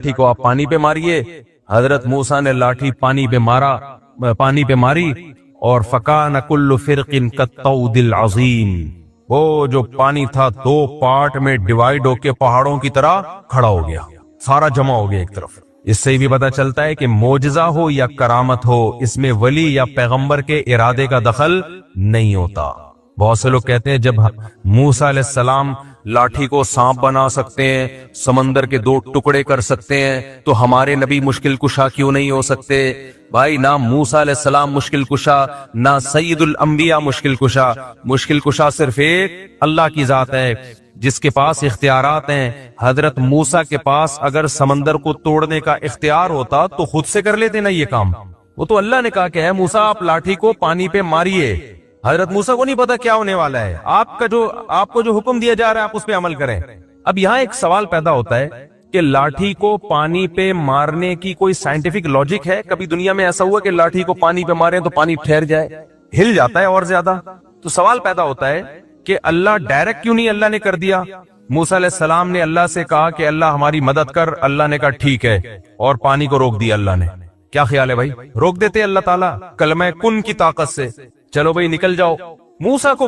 लाठी को आप पानी पे मारिए। हजरत मूसा ने लाठी पानी पे मारी और फकान कुल्लु फिरकिन कत्तौदिल अज़ीम, वो जो पानी था 2 पार्ट में डिवाइड होके पहाड़ों की तरह खड़ा हो गया, सारा जमा हो गया एक तरफ। इससे भी पता चलता है कि मोजज़ा हो या करामत हो, इसमें वली या पैगंबर के इरादे का दखल नहीं होता। बहुत से लोग कहते हैं जब मूसा अलैहिस्सलाम लाठी को सांप बना सकते हैं, समंदर के 2 टुकड़े कर सकते हैं, तो हमारे नबी मुश्किल कुशा क्यों नहीं हो सकते? भाई ना मूसा अलैहिस्सलाम मुश्किल कुशा, ना सैयदुल अंबिया मुश्किल कुशा। मुश्किल कुशा सिर्फ एक अल्लाह की जात है जिसके पास इख्तियारात हैं। हजरत मूसा के पास अगर समंदर को तोड़ने का इख्तियार होता तो खुद से कर लेते ना ये काम। वो तो अल्लाह ने कहा कि है मूसा आप लाठी को पानी पे मारिए। हजरत मूसा को नहीं पता क्या होने वाला है, आपको जो हुक्म दिया जा रहा है आप उस पे अमल करें। अब यहाँ एक सवाल पैदा होता है कि लाठी को पानी पे मारने की कोई साइंटिफिक लॉजिक है? कभी दुनिया में ऐसा हुआ कि लाठी को पानी पे मारे तो पानी ठहर जाए, हिल जाता है और ज्यादा? तो सवाल पैदा होता है कि अल्लाह डायरेक्ट क्यों नहीं अल्लाह ने कर दिया? मूसा अलैहिस्सलाम ने अल्लाह से कहा कि अल्लाह हमारी मदद कर, अल्लाह ने कहा ठीक है, और पानी को रोक दिया अल्लाह ने। क्या ख्याल है भाई, रोक देते अल्लाह ताला कलमा कुन की ताकत से? चलो भाई निकल जाओ। मूसा को